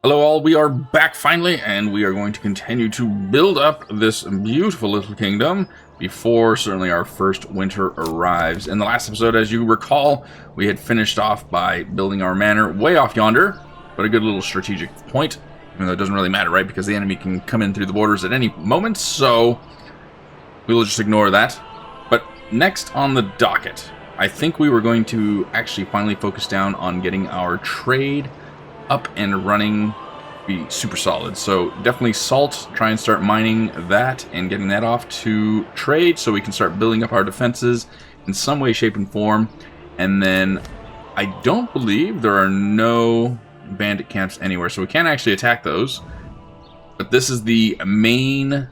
Hello all, we are back finally, and we are going to continue to build up this beautiful little kingdom before certainly our first winter arrives. In the last episode, as you recall, we had finished off by building our manor way off yonder, but a good little strategic point, even though it doesn't really matter, right? Because the enemy can come in through the borders at any moment, so we'll just ignore that. But next on the docket, I think we were going to actually finally focus down on getting our trade up and running, be super solid. So definitely salt, try and start mining that and getting that off to trade so we can start building up our defenses in some way, shape, and form. And then I don't believe there are no bandit camps anywhere, so we can't actually attack those. But this is the main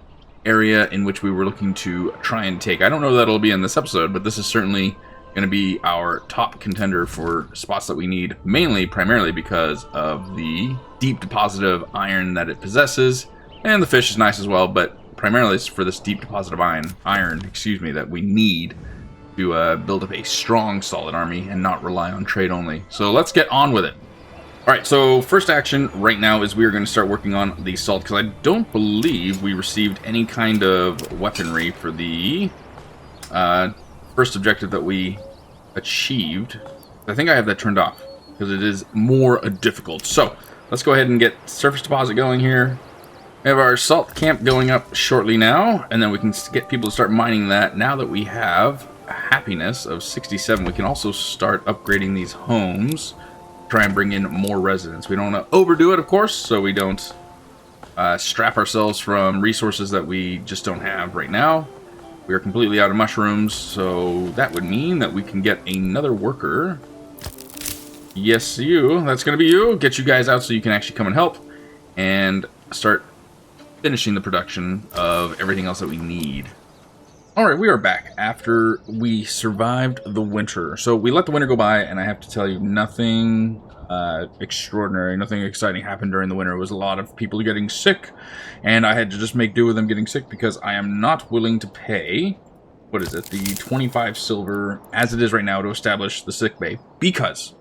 area in which we were looking to try and take. I don't know that it'll be in this episode, but this is certainly going to be our top contender for spots that we need, primarily because of the deep deposit of iron that it possesses, and the fish is nice as well, but primarily it's for this deep deposit of iron, that we need to build up a strong, solid army and not rely on trade only. So let's get on with it. Alright, so first action right now is we are going to start working on the salt, because I don't believe we received any kind of weaponry for the first objective that we achieved. I think I have that turned off because it is more difficult. So let's go ahead and get surface deposit going here. We have our salt camp going up shortly now, and then we can get people to start mining that. Now that we have a happiness of 67, we can also start upgrading these homes, try and bring in more residents. We don't want to overdo it, of course, so we don't strap ourselves from resources that we just don't have right now. We are completely out of mushrooms, so that would mean that we can get another worker. Yes, you. That's going to be you. Get you guys out so you can actually come and help and start finishing the production of everything else that we need. Alright, we are back after we survived the winter. So we let the winter go by, and I have to tell you, nothing extraordinary, nothing exciting happened during the winter. It was a lot of people getting sick, and I had to just make do with them getting sick because I am not willing to pay, what is it, the 25 silver as it is right now to establish the sick bay, because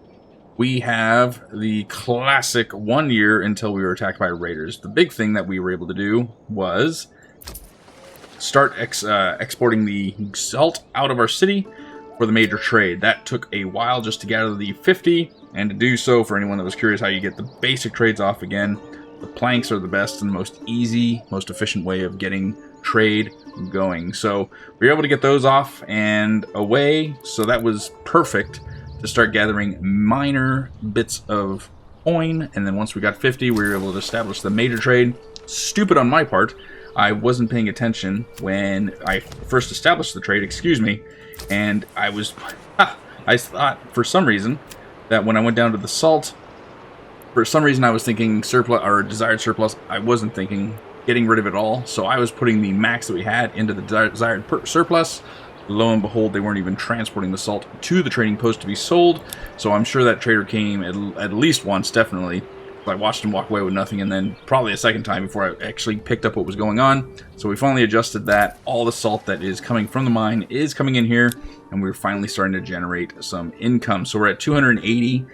we have the classic 1 year until we were attacked by raiders. The big thing that we were able to do was start exporting the salt out of our city for the major trade. That took a while just to gather the 50, and to do so, for anyone that was curious how you get the basic trades off again, the planks are the best and the most easy, most efficient way of getting trade going. So we were able to get those off and away, so that was perfect to start gathering minor bits of coin. And then once we got 50, we were able to establish the major trade. Stupid on my part, I wasn't paying attention when I first established the trade, and I thought for some reason that when I went down to the salt, for some reason I was thinking surplus or desired surplus. I wasn't thinking getting rid of it all, so I was putting the max that we had into the desired surplus. Lo and behold, they weren't even transporting the salt to the trading post to be sold, so I'm sure that trader came at least once, definitely. I watched him walk away with nothing, and then probably a second time before I actually picked up what was going on. So we finally adjusted that. All the salt that is coming from the mine is coming in here, and we're finally starting to generate some income. So we're at 280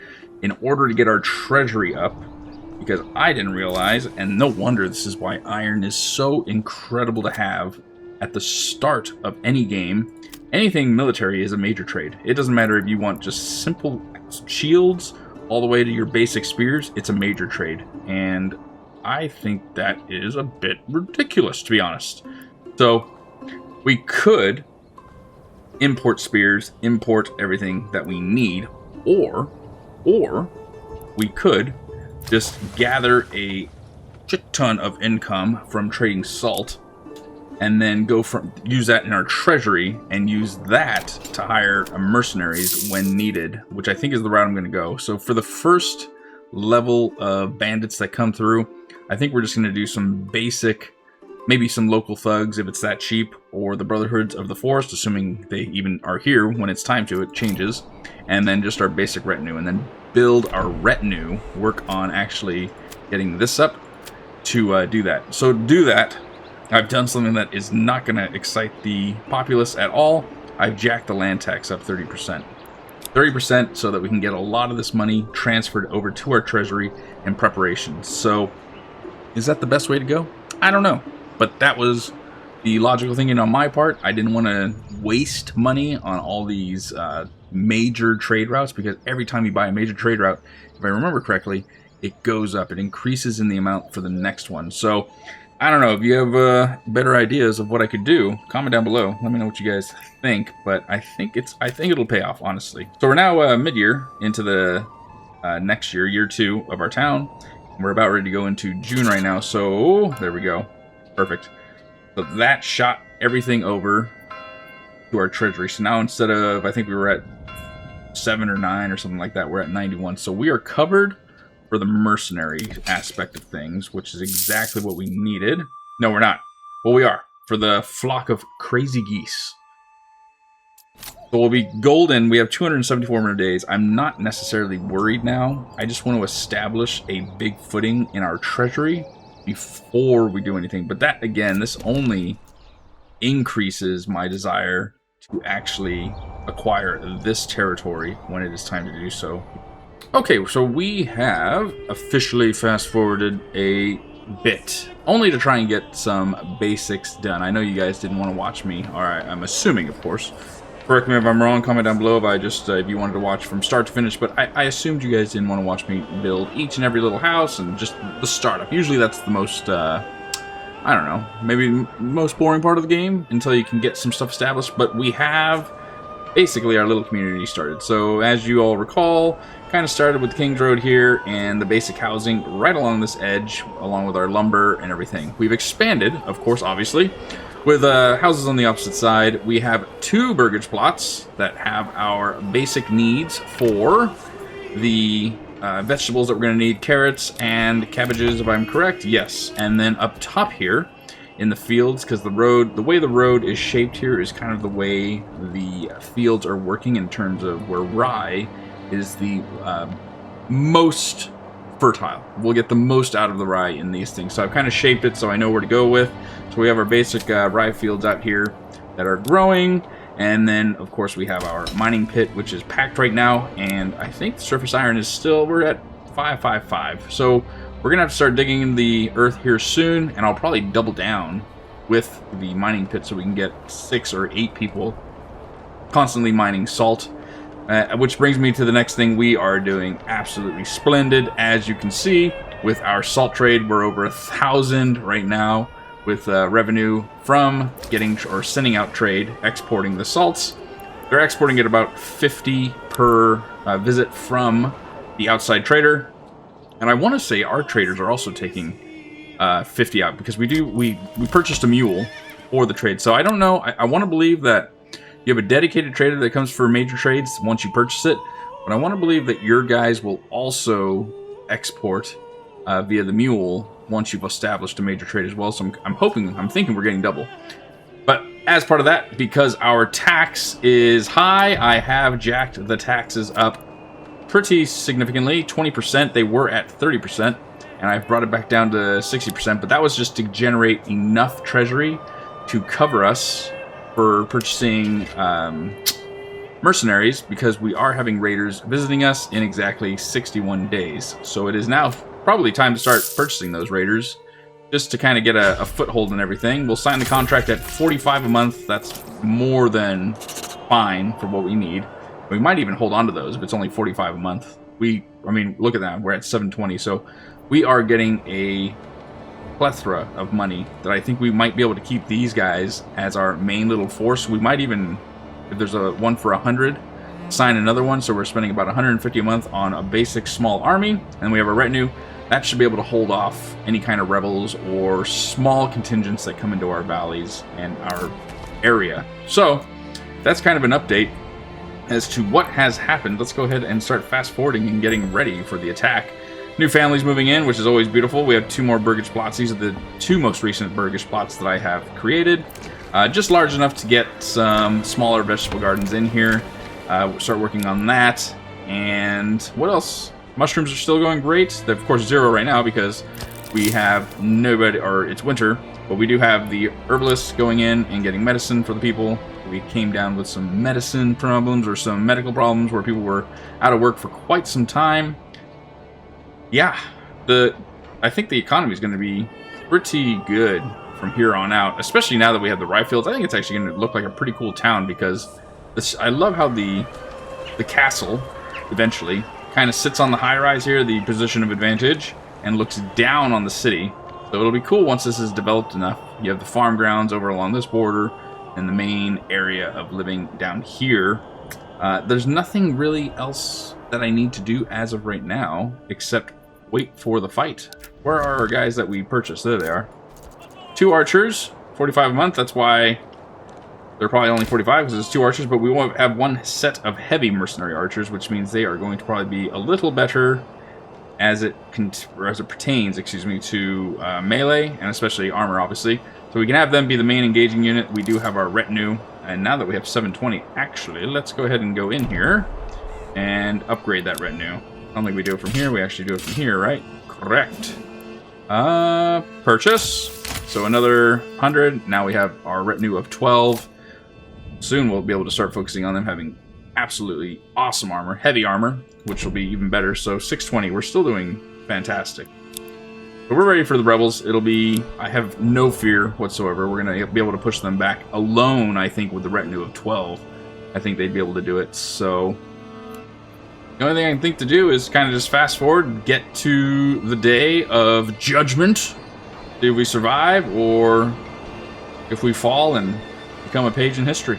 in order to get our treasury up, because I didn't realize, and no wonder this is why iron is so incredible to have at the start of any game. Anything military is a major trade. It doesn't matter if you want just simple shields all the way to your basic spears, it's a major trade. And I think that is a bit ridiculous, to be honest. So we could import spears, import everything that we need, or we could just gather a shit ton of income from trading salt, and then use that in our treasury and use that to hire mercenaries when needed, which I think is the route I'm going to go. So for the first level of bandits that come through, I think we're just going to do some basic, maybe some local thugs if it's that cheap, or the Brotherhoods of the Forest, assuming they even are here when it's time to, it changes, and then just our basic retinue, and then build our retinue, work on actually getting this up to do that. So to do that, I've done something that is not going to excite the populace at all. I've jacked the land tax up 30%. 30% so that we can get a lot of this money transferred over to our treasury in preparation. So, is that the best way to go? I don't know. But that was the logical thinking on my part. I didn't want to waste money on all these major trade routes, because every time you buy a major trade route, if I remember correctly, it goes up. It increases in the amount for the next one. So, I don't know. If you have better ideas of what I could do, comment down below. Let me know what you guys think. But I think it'll pay off, honestly. So we're now mid-year into the next year, year 2 of our town. We're about ready to go into June right now. So there we go. Perfect. So that shot everything over to our treasury. So now instead of, I think we were at 7 or 9 or something like that, we're at 91. So we are covered for the mercenary aspect of things, which is exactly what we needed. No, we're not. Well, we are. For the flock of crazy geese. So we'll be golden. We have 274 more days. I'm not necessarily worried now. I just want to establish a big footing in our treasury before we do anything. But that, again, this only increases my desire to actually acquire this territory when it is time to do so. Okay, so we have officially fast-forwarded a bit, only to try and get some basics done. I know you guys didn't want to watch me, or I'm assuming, of course. Correct me if I'm wrong, comment down below if you wanted to watch from start to finish, but I assumed you guys didn't want to watch me build each and every little house and just the startup. Usually that's the most, I don't know, maybe most boring part of the game until you can get some stuff established, but we have basically our little community started. So as you all recall, kind of started with King's Road here and the basic housing right along this edge, along with our lumber and everything. We've expanded, of course, obviously, with houses on the opposite side. We have 2 burgage plots that have our basic needs for the vegetables that we're going to need. Carrots and cabbages, if I'm correct. Yes. And then up top here in the fields, because the way the road is shaped here is kind of the way the fields are working in terms of where rye is the most fertile. We'll get the most out of the rye in these things. So I've kind of shaped it so I know where to go with. So we have our basic rye fields out here that are growing. And then, of course, we have our mining pit, which is packed right now. And I think the surface iron is still, we're at 555. So we're going to have to start digging in the earth here soon. And I'll probably double down with the mining pit so we can get 6 or 8 people constantly mining salt. Which brings me to the next thing. We are doing absolutely splendid. As you can see, with our salt trade, we're over 1,000 right now with revenue from getting or sending out trade, exporting the salts. They're exporting at about 50 per visit from the outside trader. And I want to say our traders are also taking 50 out, because we purchased a mule for the trade. So I don't know. I want to believe that you have a dedicated trader that comes for major trades once you purchase it, but I want to believe that your guys will also export via the mule once you've established a major trade as well. So I'm thinking we're getting double. But as part of that, because our tax is high, I have jacked the taxes up pretty significantly. 20%, they were at 30%, and I've brought it back down to 60%, but that was just to generate enough treasury to cover us for purchasing mercenaries, because we are having raiders visiting us in exactly 61 days. So it is now probably time to start purchasing those raiders, just to kind of get a foothold in everything. We'll sign the contract at 45 a month. That's more than fine for what we need. We might even hold on to those if it's only 45 a month. I mean, look at that. We're at 720. So we are getting a plethora of money that I think we might be able to keep these guys as our main little force. We might even, if there's a one for 100, sign another one. So we're spending about 150 a month on a basic small army, and we have a retinue that should be able to hold off any kind of rebels or small contingents that come into our valleys and our area. So that's kind of an update as to what has happened. Let's go ahead and start fast forwarding and getting ready for the attack. New families moving in, which is always beautiful. We have 2 more burgage plots. These are the 2 most recent burgage plots that I have created. Just large enough to get some smaller vegetable gardens in here. We'll start working on that. And what else? Mushrooms are still going great. They're, of course, 0 right now because we have nobody, or it's winter, but we do have the herbalists going in and getting medicine for the people. We came down with some medicine problems or some medical problems where people were out of work for quite some time. Yeah, I think the economy is going to be pretty good from here on out, especially now that we have the rye fields. I think it's actually going to look like a pretty cool town because I love how the castle eventually kind of sits on the high rise here, the position of advantage, and looks down on the city. So it'll be cool once this is developed enough. You have the farm grounds over along this border and the main area of living down here. There's nothing really else that I need to do as of right now except wait for the fight. Where are our guys that we purchased? There they are. 2 archers, 45 a month. That's why they're probably only 45 because it's 2 archers, but we won't have 1 set of heavy mercenary archers, which means they are going to probably be a little better as it pertains, to melee and especially armor, obviously. So we can have them be the main engaging unit. We do have our retinue, and now that we have 720, actually, let's go ahead and go in here and upgrade that retinue. I don't think we do it from here. We actually do it from here, right? Correct. Purchase. So another 100. Now we have our retinue of 12. Soon we'll be able to start focusing on them having absolutely awesome armor, heavy armor, which will be even better. So 620, we're still doing fantastic. But we're ready for the rebels. It'll be, I have no fear whatsoever. We're going to be able to push them back alone, I think, with the retinue of 12. I think they'd be able to do it. So the only thing I can think to do is kind of just fast forward, get to the day of judgment. Do we survive, or if we fall and become a page in history?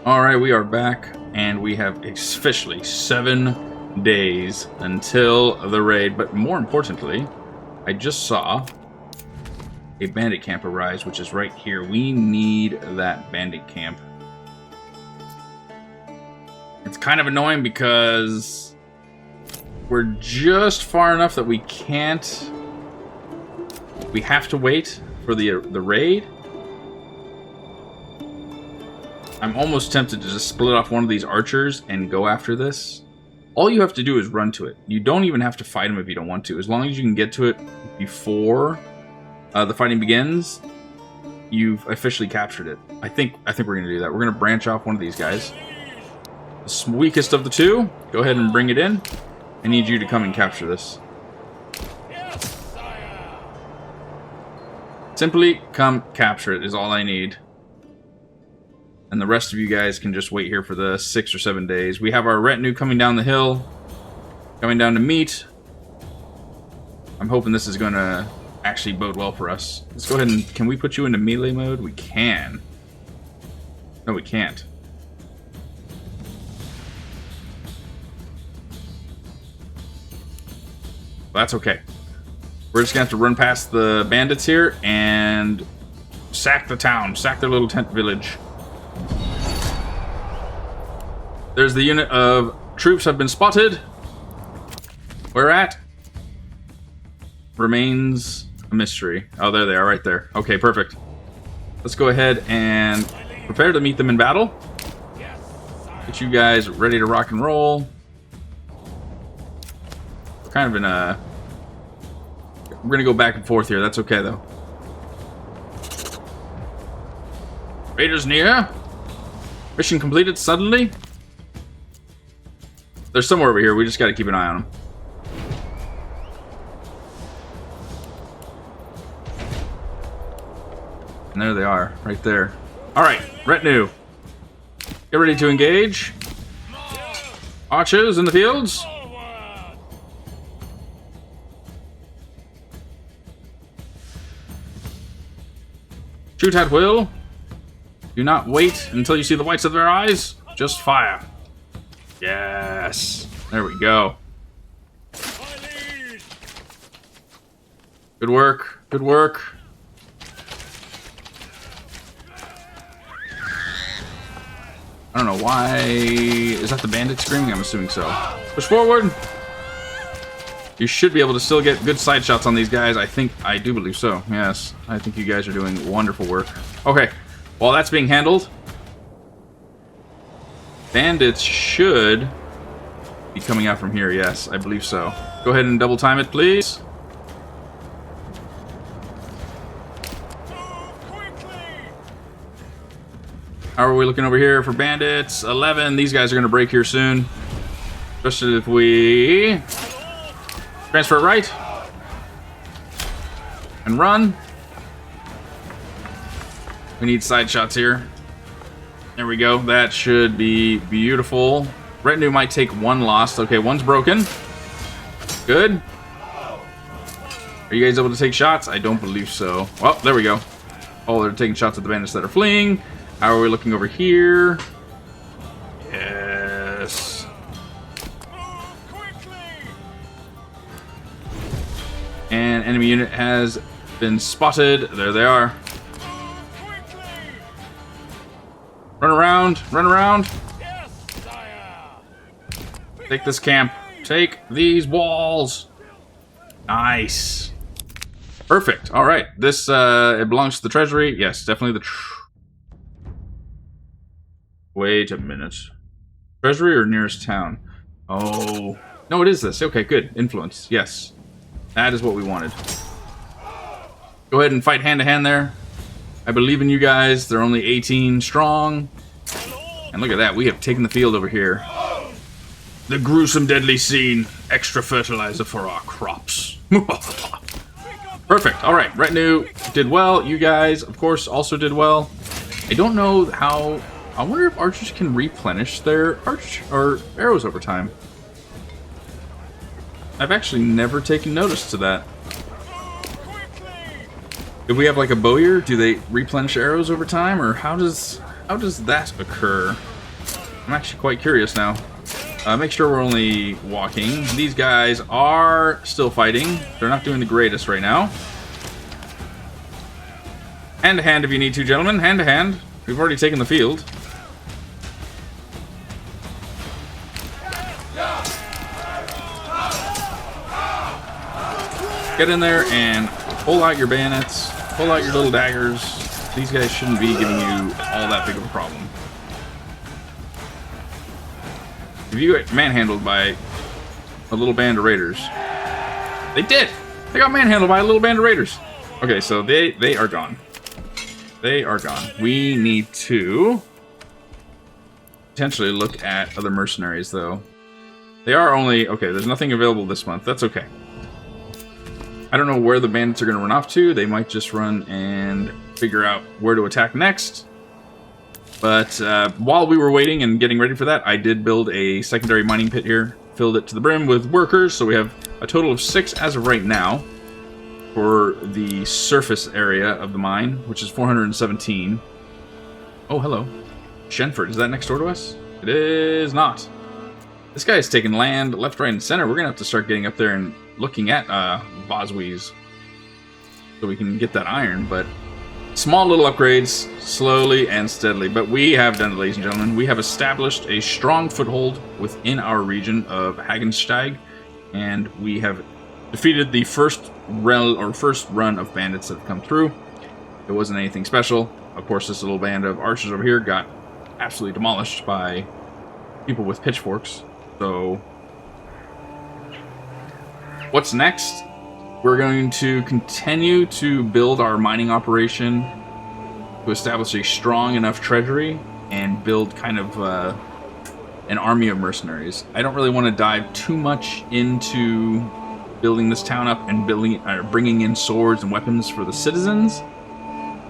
Alright, we are back, and we have officially 7 days until the raid. But more importantly, I just saw a bandit camp arise, which is right here. We need that bandit camp. It's kind of annoying because we're just far enough that we can't... We have to wait for the raid. I'm almost tempted to just split off one of these archers and go after this. All you have to do is run to it. You don't even have to fight him if you don't want to. As long as you can get to it before the fighting begins, you've officially captured it. I think we're going to do that. We're going to branch off one of these guys. The weakest of the 2. Go ahead and bring it in. I need you to come and capture this. Simply come capture it is all I need. And the rest of you guys can just wait here for the 6 or 7 days. We have our retinue coming down the hill. Coming down to meet. I'm hoping this is going to actually bode well for us. Let's go ahead and... Can we put you into melee mode? We can. No, we can't. That's okay. We're just going to have to run past the bandits here and sack the town. Sack their little tent village. There's the unit of troops have been spotted. Where at? Remains a mystery. Oh, there they are, right there. Okay, perfect. Let's go ahead and prepare to meet them in battle. Get you guys ready to rock and roll. We're kind of in a... We're going to go back and forth here. That's okay, though. Raiders near. Mission completed suddenly. They're somewhere over here. We just got to keep an eye on them. And there they are, right there. All right, retinue. Get ready to engage. Archers in the fields. Shoot at will. Do not wait until you see the whites of their eyes. Just fire. Yes. There we go. Good work. Good work. I don't know why... Is that the bandit screaming? I'm assuming so. Push forward. You should be able to still get good side shots on these guys. I do believe so. Yes. I think you guys are doing wonderful work. Okay. While that's being handled, bandits should be coming out from here. Yes, I believe so. Go ahead and double time it, please. How are we looking over here for bandits? 11. These guys are going to break here soon. Especially if we transfer right and run. We need side shots here. There we go. That should be beautiful. Retinue might take one loss. Okay, one's broken. Good. Are you guys able to take shots? I don't believe so. Well, there we go. Oh, they're taking shots at the bandits that are fleeing. How are we looking over here? Yes. And enemy unit has been spotted. There they are. Run around, run around. Take this camp. Take these walls. Nice. Perfect. All right. This, it belongs to the treasury. Yes, definitely the Wait a minute. Treasury or nearest town? Oh. No, it is this. Okay, good. Influence. Yes. That is what we wanted. Go ahead and fight hand to hand there. I believe in you guys. They're only 18 strong. And look at that. We have taken the field over here. The gruesome deadly scene. Extra fertilizer for our crops. Perfect. All right. Retinue did well. You guys, of course, also did well. I don't know how... I wonder if archers can replenish their arrows over time. I've actually never taken notice to that. If we have like a bowyer, do they replenish arrows over time, or how does that occur? I'm actually quite curious now. Make sure we're only walking. These guys are still fighting. They're not doing the greatest right now. Hand to hand if you need to, gentlemen. Hand to hand. We've already taken the field. Get in there and pull out your bayonets. Pull out your little daggers. These guys shouldn't be giving you all that big of a problem. If you get manhandled by a little band of raiders... They did! They got manhandled by a little band of raiders. Okay, so they are gone. They are gone. We need to potentially look at other mercenaries, though. They are only... Okay, there's nothing available this month. That's okay. I don't know where the bandits are going to run off to. They might just run and figure out where to attack next. But while we were waiting and getting ready for that, I did build a secondary mining pit here. Filled it to the brim with workers, so we have a total of 6 as of right now for the surface area of the mine, which is 417. Oh, hello. Shenford, is that next door to us? It is not. This guy is taking land left, right, and center. We're going to have to start getting up there and looking at Boswies so we can get that iron, but small little upgrades, slowly and steadily. But we have done it, ladies and gentlemen. We have established a strong foothold within our region of Hagensteig, and we have defeated the first run of bandits that have come through. It wasn't anything special. Of course, this little band of archers over here got absolutely demolished by people with pitchforks. So, what's next? We're going to continue to build our mining operation to establish a strong enough treasury and build kind of an army of mercenaries. I don't really want to dive too much into building this town up and bringing in swords and weapons for the citizens,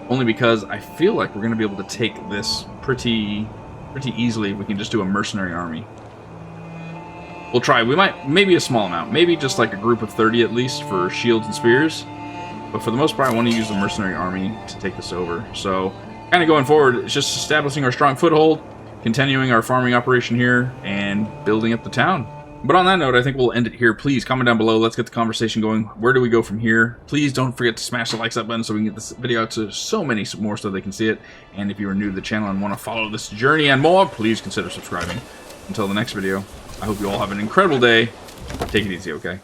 only because I feel like we're going to be able to take this pretty easily if we can just do a mercenary army. We'll try. We might, maybe a small amount. Maybe just like a group of 30 at least for shields and spears. But for the most part, I want to use the mercenary army to take this over. So, kind of going forward, it's just establishing our strong foothold, continuing our farming operation here, and building up the town. But on that note, I think we'll end it here. Please comment down below. Let's get the conversation going. Where do we go from here? Please don't forget to smash the likes up button so we can get this video out to so many more so they can see it. And if you are new to the channel and want to follow this journey and more, please consider subscribing. Until the next video, I hope you all have an incredible day. Take it easy, okay?